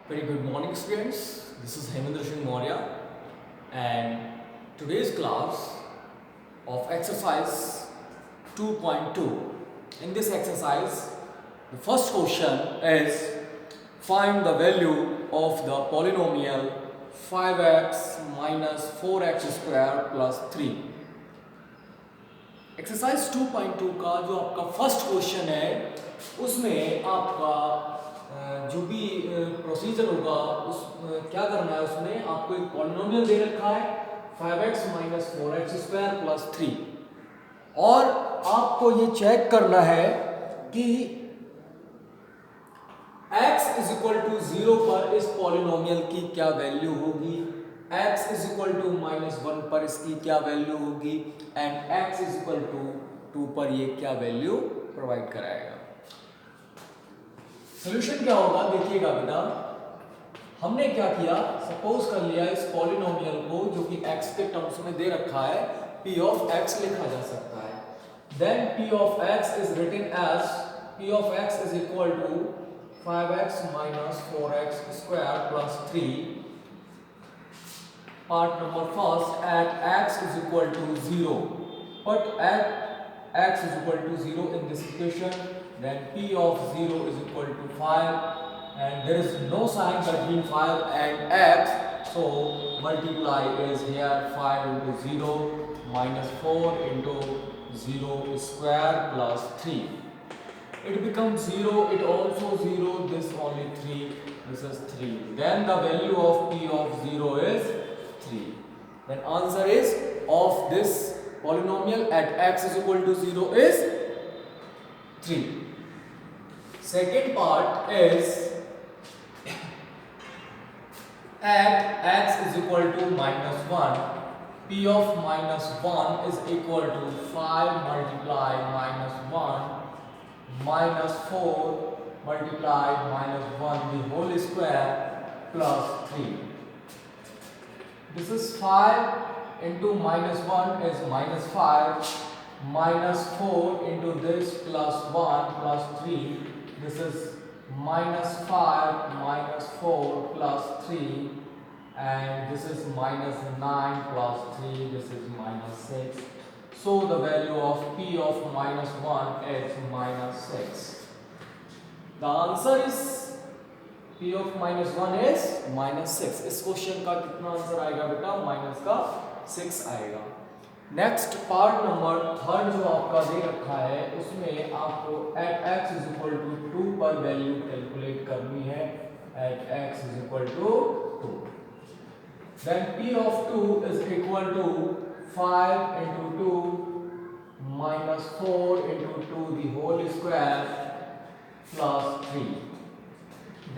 Very good morning, students. This is Hemendra Singh Maurya, and today's class of exercise 2.2. In this exercise, the first question is find the value of the polynomial 5x minus 4x square plus 3. Exercise 2.2 का जो आपका first question है उसमें आपका जो भी procedure होगा उस क्या करना है, उसमें आपको एक पॉलिनोमियल दे रखा है 5x minus 4x square plus 3 और आपको ये चेक करना है कि x इज इक्वल टू 0 पर इस पॉलिनोमियल की क्या वैल्यू होगी, x इज इक्वल टू -1 पर इसकी क्या वैल्यू होगी and x is equal to 2 पर ये क्या वैल्यू प्रोवाइड कराएगा। सॉल्यूशन क्या होगा देखिएगा बेटा, हमने क्या किया, सपोज कर लिया इस पॉलिनोमियल को जो कि x के टर्म्स में दे रखा है p ऑफ x लिखा जा सकता है। Then p of x is written as p of x is equal to 5x minus 4x square plus 3. Part number first, at x is equal to 0. Put at x is equal to 0 in this equation. Then p of 0 is equal to 5. And there is no sign between 5 and x. So multiply is here 5 into 0 minus 4 into 0 square plus 3. It becomes 0, it also 0, this only 3, this is 3. Then the value of p of 0 is 3. Then answer is of this polynomial at x is equal to 0 is 3. Second part is at x is equal to -1, p of -1 is equal to 5 multiply -1 minus 4 multiply -1 the whole square plus 3. This is 5 into -1 is -5 minus 4 into this plus 1 plus 3. This is -5 minus 4 plus 3 and this is -9 plus 3. This is -6. So the value of p of -1 is -6. The answer is p of -1 is -6. इस question का कितना answer आएगा बेटा, -6 आएगा। Next part number third जो आपका दे रखा है उसमें आपको at x is equal to 2 पर वैल्यू कैलकुलेट करनी है। at x is equal to 2. Then p of 2 is equal to 5 into 2 minus 4 into 2 the whole square plus 3.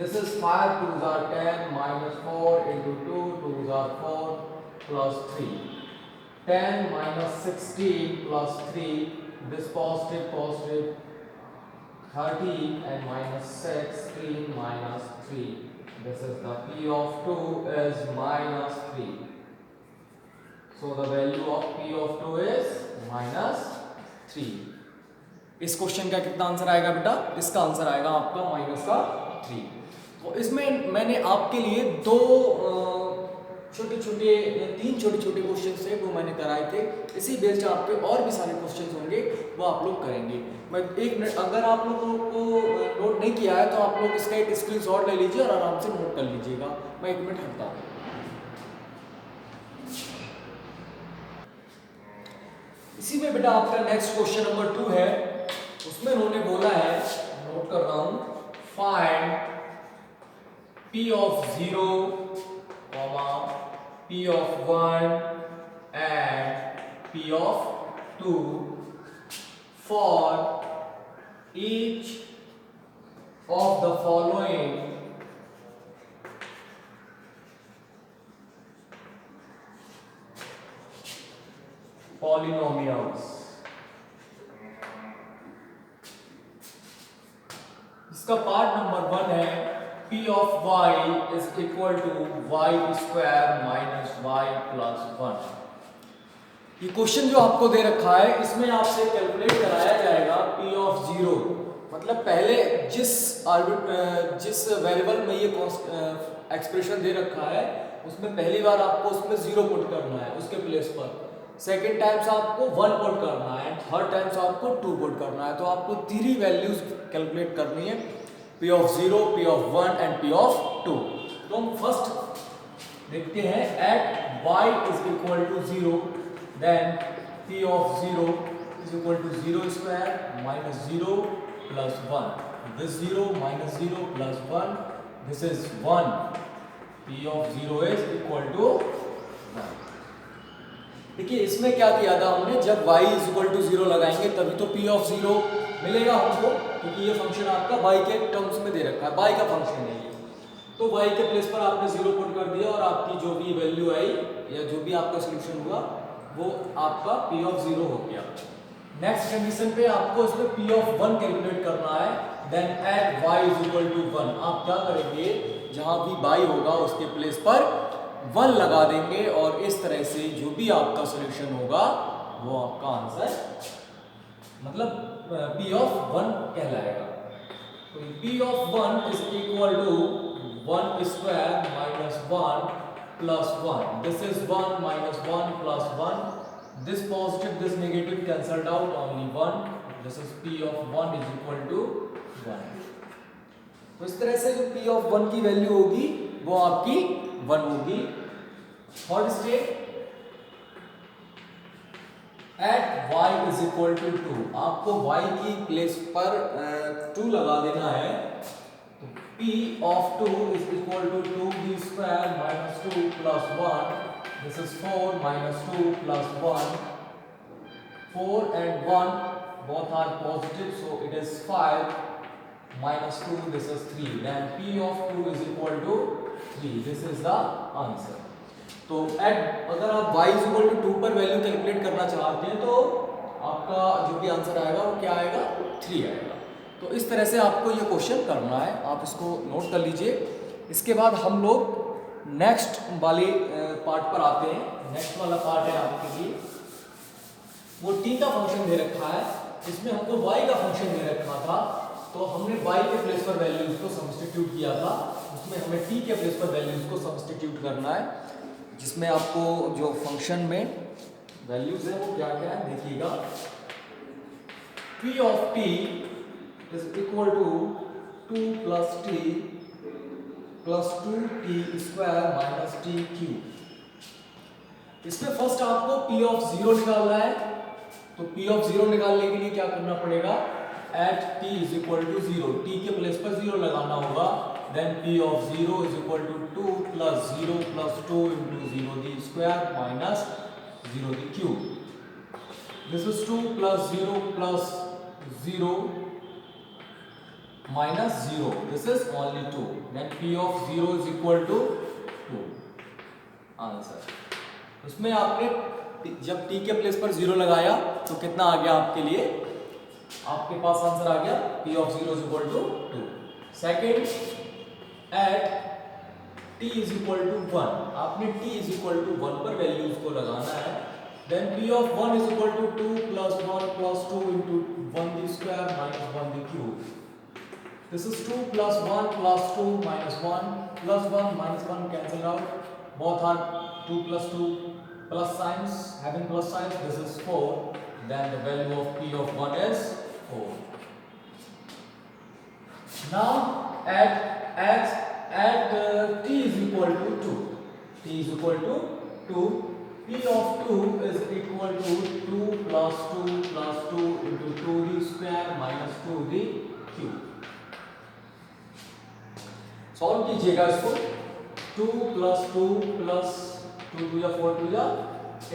This is 5 2s are 10 minus 4 into 2 2s are 4 plus 3. 10 minus 16 plus 3, this positive 13 and minus 16 minus 3. This is the p of 2 is -3. So the value of p of 2 is -3. इस question का कितना answer आएगा बेटा, इसका answer आएगा आपका -3. तो इसमें मैंने आपके लिए तीन छोटे छोटे क्वेश्चन थे वो मैंने कराए थे। इसी बेस पे आपके और भी सारे क्वेश्चन होंगे वो आप लोग करेंगे। मैं 1 मिनट, अगर आप लोगों को नोट नहीं किया है तो आप लोग इसका एक स्क्रीनशॉट ले लीजिए और आराम से नोट कर लीजिएगा। मैं 1 मिनट हटता हूँ। इसी में बेटा आपका नेक्स्ट क्वेश्चन नंबर 2 है, उसमें उन्होंने बोला है, नोट कर रहा हूं, find p of 0, p of 1 and p of 2 for each of the following polynomials. इसका पार्ट नंबर 1 है p of y is equal to y square minus y plus 1. ये क्वेश्चन जो आपको दे रखा है इसमें आपसे कैलकुलेट कराया जाएगा p of 0 मतलब पहले जिस वेरिएबल में ये एक्सप्रेशन दे रखा है उसमें पहली बार आपको उसमें 0 पुट करना है उसके प्लेस पर, सेकेंड टाइम्स आपको 1 पुट करना है एंड थर्ड टाइम्स आपको 2 पुट करना है। तो आपको 3 वैल्यूज कैलकुलेट करनी है, p of 0, p of 1 and p of 2। तो हम फर्स्ट देखते हैं at y is equal to 0 then p of 0 is equal to 0 square minus 0 plus 1. This 0 minus 0 plus 1. This is 1. P of 0 is equal to 1. देखिए इसमें क्या किया था हमने, जब y is equal to 0 लगाएंगे तभी तो P of 0 मिलेगा हमको, क्योंकि ये फंक्शन आपका y के टर्म्स में दे रखा है, y का फंक्शन है ये। तो y के प्लेस पर आपने 0 पुट कर दिया और आपकी जो भी वैल्यू आई या जो भी आपका सोल्यूशन हुआ वो आपका P of 0 हो गया। नेक्स्ट कंडीशन पे आपको इसमें P of 1 कैलकुलेट करना है, then at y is equal to 1। आप क्या करेंगे, जहां भी y होगा उसके प्लेस पर 1 लगा देंगे और इस तरह से जो भी आपका सॉल्यूशन होगा वो आपका आंसर मतलब P of 1 कहलाएगा। तो P of 1 is equal to 1 square minus 1 plus 1. This is 1 minus 1 plus 1. This positive, this negative cancelled out, only 1. This is P of 1 is equal to 1. तो इस तरह से जो P of 1 की value होगी वो आपकी 1 होगी। Third step at y is equal to 2। आपको y की प्लेस पर 2 लगा देना है। तो P of 2 is equal to 2b square minus 2 plus 1. This is 4 minus 2 plus 1. 4 and 1 both are positive, so it is 5 minus 2. This is 3. Then P of 2 is equal to 3. This is the answer. तो अगर आप y is equal to 2 पर value calculate करना चाहते हैं तो आपका जो भी आंसर आएगा वो क्या आएगा, 3 आएगा। तो इस तरह से आपको ये क्वेश्चन करना है, आप इसको नोट कर लीजिए। इसके बाद हम लोग नेक्स्ट वाले पार्ट पर आते हैं। नेक्स्ट वाला पार्ट है आपके लिए वो t का फंक्शन दे रखा है, इसमें हमको y का फंक्शन दे रखा था, तो हमने y के प्लेस पर वैल्यूज को सब्स्टिट्यूट किया था, उसमें हमें t के प्लेस पर वैल्यूज को सब्स्टिट्यूट करना है, जिसमें आपको जो फंक्शन में वैल्यूज है वो क्या क्या है देखिएगा। p of t is equal to 2 plus t plus 2t square minus t cube। इसमें फर्स्ट आपको p of 0 निकालना है, तो p of 0 निकालने के लिए क्या करना पड़ेगा, at t is equal to 0, t के प्लेस पर 0 लगाना होगा। Then p of 0 is equal to 2 plus 0 plus 2 into 0 the square minus 0 the cube। This is 2 plus 0 plus 0 minus 0, this is only 2, then p of 0 is equal to 2 answer. उसमें आपने जब t के place पर 0 लगाया तो कितना आ गया आपके लिए, आपके पास आंसर आ गया p of 0 is equal to 2। Second at t is equal to 1, आपने t is equal to 1 पर वैल्यूज को लगाना है। then p of 1 is equal to 2 plus 1 plus 2 into 1 the square minus 1 the cube। This is 2 plus 1 plus 2 minus 1 plus 1 minus 1 cancel out, both are 2 plus 2 plus signs, having plus signs, this is 4, then the value of p of 1 is 4। now at t is equal to 2, t is equal to 2, p of 2 is equal to 2 plus 2 plus 2 into 2 the square minus 2 the cube। Solve कीजिएगा इसको, 2 plus 2 plus 2 to the 4 to the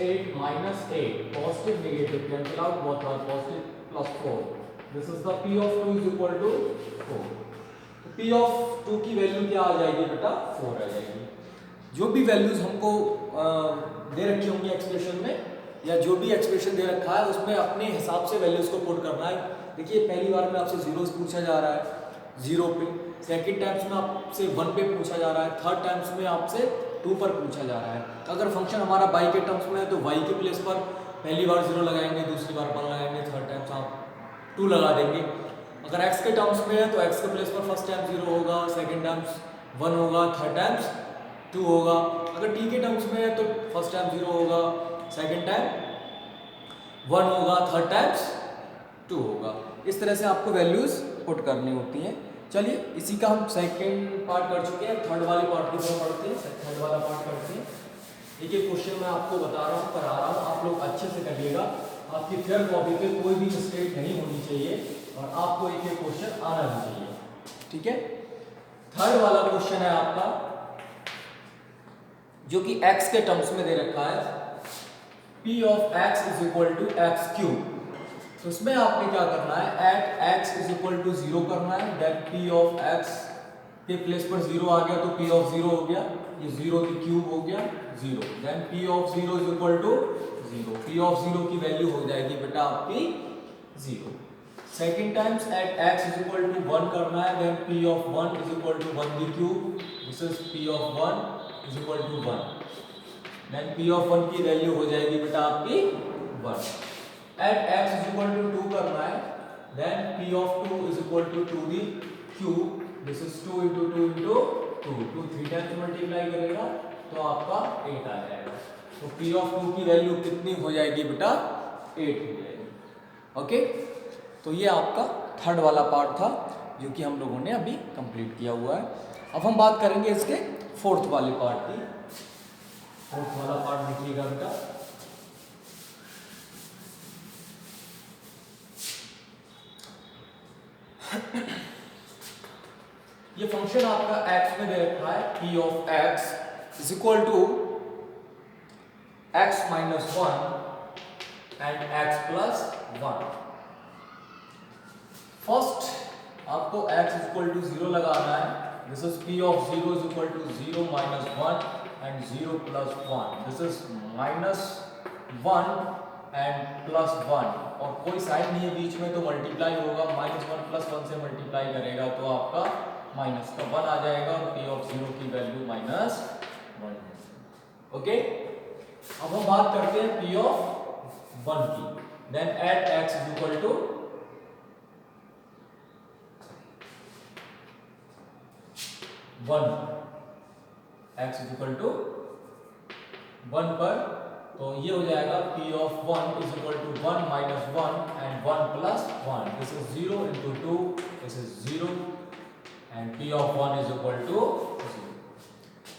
8 minus 8, positive negative cancel out, both are positive, plus 4, this is the p of 2 is equal to 4। तो p of 2 की value क्या आ जाएगी बेटा, 4 आ जाएगी। जो भी वैल्यूज हमको दे रखी होंगी एक्सप्रेशन में या जो भी एक्सप्रेशन दे रखा है उसमें अपने हिसाब से वैल्यूज को पुट करना है। देखिए पहली बार में आपसे 0 पूछा जा रहा है 0 पे, सेकेंड टाइम्स में आपसे 1 पे पूछा जा रहा है, थर्ड टाइम्स में आपसे 2 पर पूछा जा रहा है। अगर फंक्शन हमारा y के टर्म्स में है तो y के प्लेस पर पहली बार 0 लगाएंगे, दूसरी बार 1 लगाएंगे, थर्ड टाइम्स आप 2 लगा देंगे। अगर x के टर्म्स में है तो x के प्लेस पर फर्स्ट टाइम 0 होगा, सेकंड टाइम्स 1 होगा, थर्ड टाइम्स 2 होगा। अगर t के टर्म्स में है तो फर्स्ट टाइम 0 होगा, सेकंड टाइम 1 होगा, थर्ड टाइम्स 2 होगा। इस तरह से आपको वैल्यूज पुट करनी होती हैं। चलिए इसी का हम सेकंड पार्ट कर चुके हैं, थर्ड वाले पार्ट की तरफ बढ़ते हैं। थर्ड वाला पार्ट करते हैं। एक एक क्वेश्चन मैं आपको बता रहा हूँ, करा रहा हूँ, आप लोग अच्छे से करिएगा। आपकी फेयर कॉपी पे कोई भी मिस्टेक नहीं होनी चाहिए और आपको एक एक क्वेश्चन आना भी चाहिए, ठीक है। थर्ड वाला क्वेश्चन है आपका जो कि x के टर्म्स में दे रखा है, p of x is equal to X cube. तो इसमें आपने क्या करना है, at x is equal to 0 करना है, देन p ऑफ x के प्लेस पर 0 आ गया तो p ऑफ 0 हो गया, ये 0 की क्यूब हो गया 0, then p of 0 is equal to 0, p of 0 की वैल्यू हो जाएगी बेटा आपकी 0। Second times at x is equal to 1 करना है, then p of 1 is equal to 1 की cube, this is p of 1 is equal to 1, then p of 1 की value हो जाएगी बेटा आपकी 1। At x is equal to 2 करना है, then p of 2 is equal to 2 की cube, this is 2 into 2 into 2, 2 3 times multiply करेगा तो आपका 8 आ जाएगा। तो p ऑफ 2 की वैल्यू कितनी हो जाएगी बेटा, 8 हो जाएगी। ओके, तो ये आपका थर्ड वाला पार्ट था जो कि हम लोगों ने अभी कंप्लीट किया हुआ है। अब हम बात करेंगे इसके फोर्थ वाले पार्ट की। फोर्थ वाला पार्ट देखिएगा बेटा, ये फंक्शन आपका x में दे रखा है, p of x is equal to x minus 1 and x plus 1। First आपको x इज इक्वल टू 0 लगाना है, this is p of 0 is equal to 0 minus 1 and 0 plus 1, this is minus 1 and plus 1, और कोई sign नहीं है बीच में तो multiply होगा, माइनस 1 प्लस 1 से मल्टीप्लाई करेगा तो आपका माइनस का 1 आ जाएगा और p ऑफ 0 की वैल्यू माइनस 1 है। ओके, अब हम बात करते हैं p ऑफ 1 की, then at x is equal to 1, x is equal to 1 पर, तो ये हो जाएगा p of 1 is equal to 1 minus 1 and 1 plus 1, this is 0 into 2, this is 0 and p of 1 is equal to 0।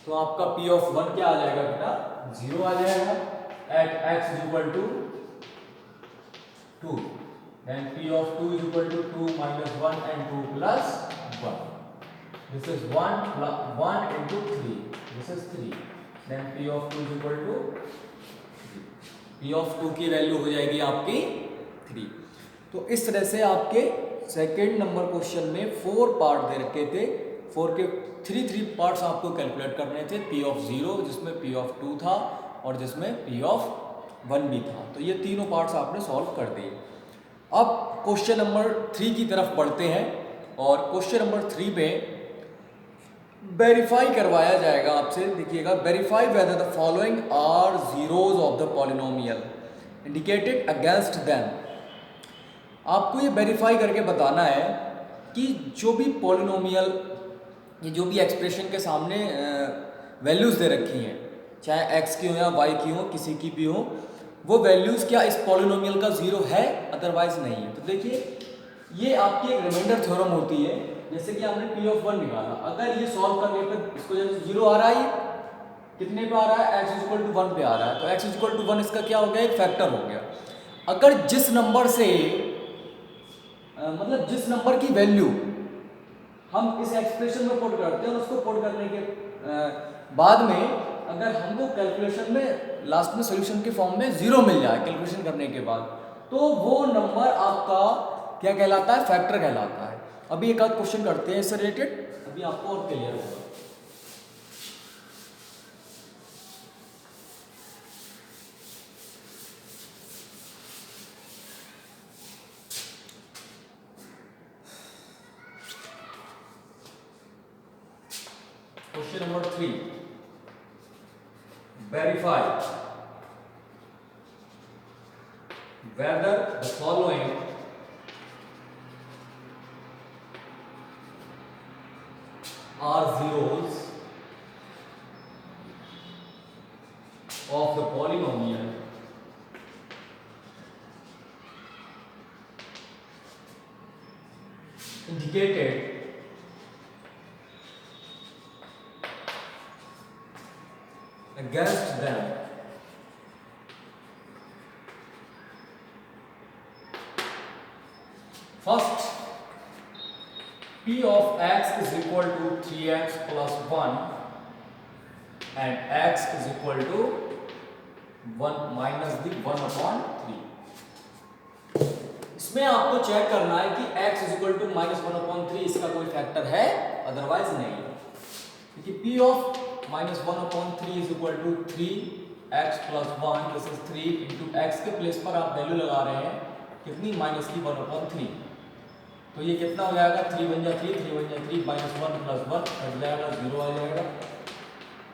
तो आपका p of 1 क्या आ जाएगा बेटा, 0 आ जाएगा। At x is equal to 2, then p of 2 is equal to 2 minus 1 and 2 plus 1, this is 1 plus 1 into 3, this is 3, then p of 2 is equal to p of 2 की value हो जाएगी आपकी 3। तो इस तरह से आपके सेकेंड नंबर क्वेश्चन में 4 पार्ट दे रखे थे, 4 के 3 पार्ट्स आपको कैलकुलेट करने थे, p ऑफ 0 जिसमें p ऑफ 2 था और जिसमें p ऑफ 1 भी था। तो ये तीनों पार्ट्स आपने सॉल्व कर दिए। अब क्वेश्चन नंबर 3 की तरफ बढ़ते हैं और क्वेश्चन नंबर 3 में वेरीफाई करवाया जाएगा आपसे। देखिएगा, verify whether the following are zeros of the polynomial indicated against them. आपको ये वेरीफाई करके बताना है कि जो भी पॉलिनोमियल, ये जो भी एक्सप्रेशन के सामने वैल्यूज़ दे रखी हैं, चाहे x की हो या y की हो, किसी की भी हो, वो वैल्यूज़ क्या इस पॉलिनोमियल का 0 है, अदरवाइज नहीं है। तो देखिए, ये आपकी एक रिमाइंडर थ्योरम होती है। जैसे कि आपने p ऑफ 1 निकाला, अगर ये सॉल्व करने पर इसको जैसे 0 आ रहा है, कितने पे आ रहा है, x इज इक्वल टू 1 पे आ रहा है, तो x इज इक्वल टू 1 इसका क्या हो गया, एक फैक्टर हो गया। अगर जिस नंबर से मतलब जिस नंबर की वैल्यू हम इस एक्सप्रेशन में पुट करते हैं, उसको पुट करने के बाद में अगर हमको कैलकुलेशन में लास्ट में सॉल्यूशन के फॉर्म में 0 मिल जाए कैलकुलेशन करने के बाद, तो वो नंबर आपका क्या कहलाता है, फैक्टर कहलाता है। अभी एक आध क्वेश्चन करते हैं इससे रिलेटेड, अभी आपको और क्लियर होगा। Question number 3. Verify whether the following are zeros of the polynomial indicated against them first p of x is equal to 3x plus 1 and x is equal to 1 minus the 1 upon 3। इसमें आपको check करना है कि x is equal to minus 1 upon 3 इसका कोई factor है, otherwise नहीं। क्योंकि p of minus 1 upon 3 is equal to 3x plus 1, this is 3 into x के प्लेस पर आप वैल्यू लगा रहे हैं कितनी, माइनस की 1 अपॉन 3। तो ये कितना हो जाएगा, 3 बन जा 3, 3 बन जा 3, माइनस 1 प्लस 1 कट जाएगा, 0 आ जाएगा।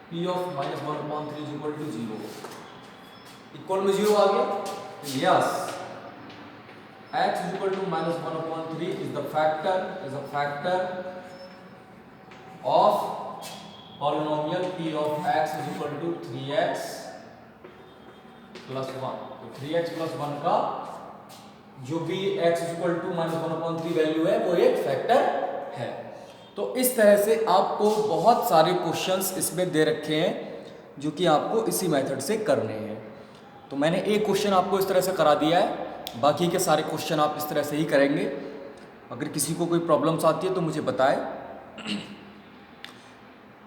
p of minus 1 upon 3 is equal to 0, equal में 0 आ गया। Yes, x is equal to minus 1 upon 3 is a factor of polynomial p of x is equal to 3x plus 1। तो 3x plus 1 का जो भी x is equal to minus 1 upon 3 value है वो एक फैक्टर है। तो इस तरह से आपको बहुत सारे क्वेश्चंस इसमें दे रखे हैं जो कि आपको इसी मेथड से करने हैं। तो मैंने एक क्वेश्चन आपको इस तरह से करा दिया है, बाकी के सारे क्वेश्चन आप इस तरह से ही करेंगे। अगर किसी को कोई प्रॉब्लम्स आती है तो मुझे बताएं,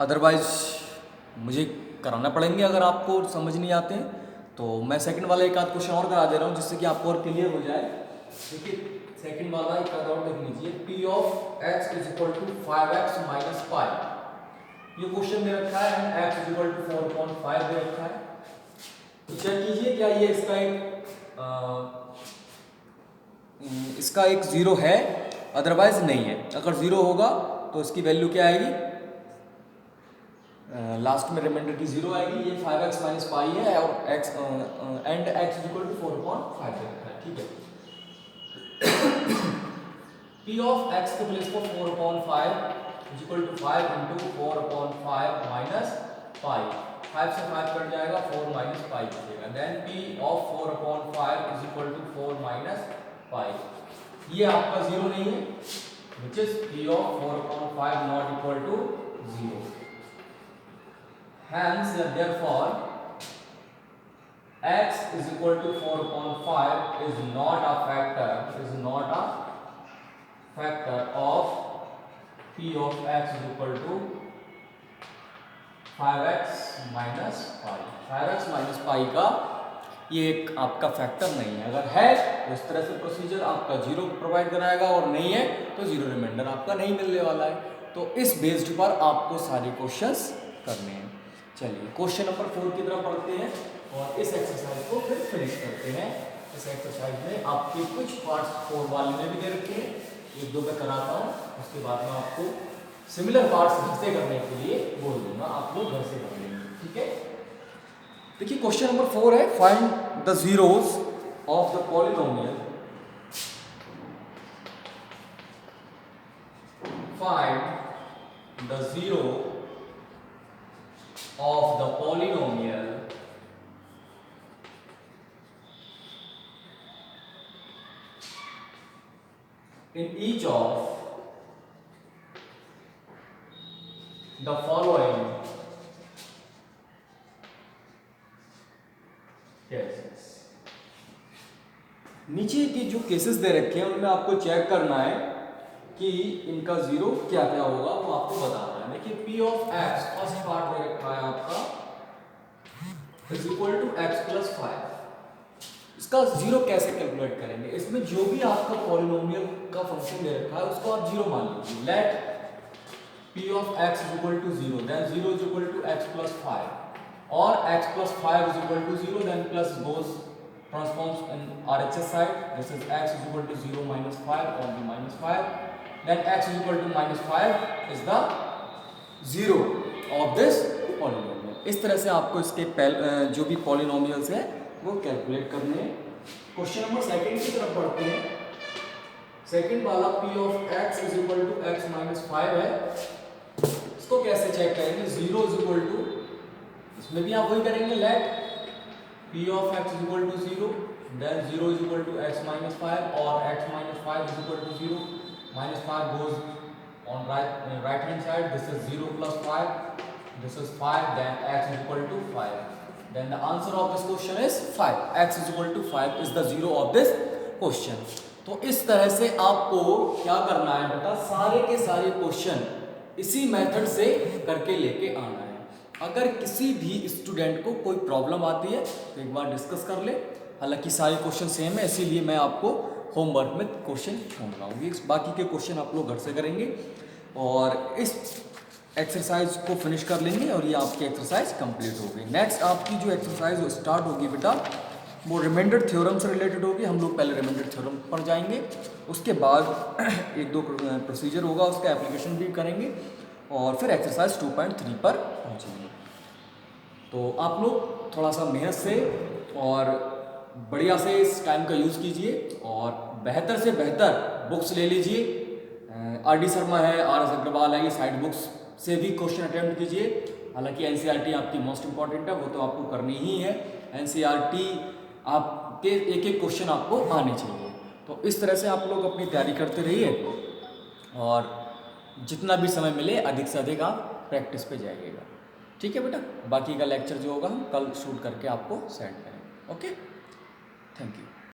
अदरवाइज मुझे कराना पड़ेंगे। अगर आपको समझ नहीं आते हैं तो मैं सेकंड वाला एक आध क्वेश्चन और करा दे रहा हूँ जिससे कि आपको और क्लियर हो जाए। देखिए सेकंड वाला एक आध और देख लीजिए, p of x is equal to 5x minus pi. ये क्वेश्चन दे रखा है and x is equal to 4.5 दे रखा है। तो चेक कीजिए क्या ये इसका एक जीरो है, अदरवाइज नहीं है। अगर जीरो होगा तो इसकी वैल्यू क्या आएगी, लास्ट में रिमाइंडर की जीरो आएगी। ये 5x माइनस पाई है और x and x is equal to 4.5 दे रखा है, ठीक है। p ऑफ x के प्लेस पर 4/5 is equal to 5 into 4/5 minus pi. 5 से 5 कट जाएगा, 4 माइनस पाई बचेगा। Then p of 4/5 is equal to 4 minus pi. ये आपका जीरो नहीं है, which is p of 4/5 not equal to 0। Hence therefore x is equal to 4/5 is not a factor of p of x is equal to 5x minus pi। 5x minus pi का ये एक आपका factor नहीं है। अगर है तो इस तरह से प्रोसीजर आपका जीरो प्रोवाइड कराएगा, और नहीं है तो जीरो रिमाइंडर आपका नहीं मिलने वाला है। तो इस बेस्ड पर आपको सारे क्वेश्चंस करने हैं। चलिए क्वेश्चन नंबर 4 की तरफ पढ़ते हैं और इस एक्सरसाइज को फिर फिनिश करते हैं। इस एक्सरसाइज में आपके कुछ पार्ट्स 4 वाले में भी दे रखे हैं, एक दो मैं कराता हूँ, उसके बाद में आपको सिमिलर पार्ट्स घर से करने के लिए बोल दूंगा, आप लोग घर से कर लेंगे, ठीक है। देखिए क्वेश्चन नंबर 4 है, find the zeros of the polynomial, find the zero of the polynomial in each of the following cases। नीचे के जो केसेस दे रखे हैं उनमें आपको चेक करना है कि इनका जीरो क्या क्या होगा, वो आपको बताना है। देखिए p of x first part दे रखा है आपका is equal to x plus 5। इसका जीरो कैसे कैलकुलेट करेंगे, इसमें जो भी आपका पॉलिनोमियल का फंक्शन दे रखा है उसको आप जीरो मान लीजिए। Let p of x is equal to 0, then 0 is equal to x plus 5 और x plus 5 is equal to 0, then plus both transforms in RHS side, this is x is equal to 0 minus 5 or the minus 5, then x is equal to minus 5 is the zero of this polynomial। इस तरह से आपको इसके जो भी polynomials है वो calculate करने हैं। क्वेश्चन नंबर सेकंड की तरफ पढ़ते हैं। सेकंड वाला p of x is equal to x minus 5 है। इसको कैसे चेक करेंगे, 0 इज इक्वल टू, इसमें भी आप वही करेंगे, late p of x is equal to 0, then 0 is equal to x minus 5 or x minus 5 is equal to 0, minus 5 goes on right hand side, this is 0 plus 5, this is 5, then x is equal to 5, then the answer of this question is 5, x is equal to 5 is the zero of this question। तो इस तरह से आपको क्या करना है बेटा, सारे के सारे क्वेश्चन इसी मेथड से करके लेके आना है। अगर किसी भी स्टूडेंट को कोई प्रॉब्लम आती है तो एक बार डिस्कस कर ले, हालांकि सारे क्वेश्चन सेम है इसीलिए मैं आपको होमवर्क में क्वेश्चन ढूंढ रहा हूँ। बाकी के क्वेश्चन आप लोग घर से करेंगे और इस एक्सरसाइज को फिनिश कर लेंगे और ये आपकी एक्सरसाइज कंप्लीट होगी। नेक्स्ट आपकी जो एक्सरसाइज स्टार्ट होगी बेटा वो रिमाइंडर थ्योरम से रिलेटेड होगी। हम लोग पहले रिमाइंडर थ्योरम पर जाएंगे, उसके बाद एक दो प्रोसीजर होगा उसका एप्लीकेशन भी करेंगे और फिर एक्सरसाइज 2.3 पर पहुँचेंगे। तो आप लोग थोड़ा सा मेहनत से और बढ़िया से इस टाइम का यूज़ कीजिए और बेहतर से बेहतर बुक्स ले लीजिए। आर डी शर्मा है, आर एस अग्रवाल है, ये साइड बुक्स से भी क्वेश्चन अटेम्प्ट कीजिए। हालांकि एनसीईआरटी आपकी मोस्ट इंपॉर्टेंट है, वो तो आपको करनी ही है। एनसीईआरटी आपके एक एक क्वेश्चन आपको आने चाहिए। तो इस तरह से आप लोग अपनी तैयारी करते रहिए और जितना भी समय मिले अधिक से अधिक आप प्रैक्टिस पे जाइएगा। ठीक है बेटा, बाकी का लेक्चर जो होगा हम कल शूट करके आपको सेंड करेंगे। Okay, thank you.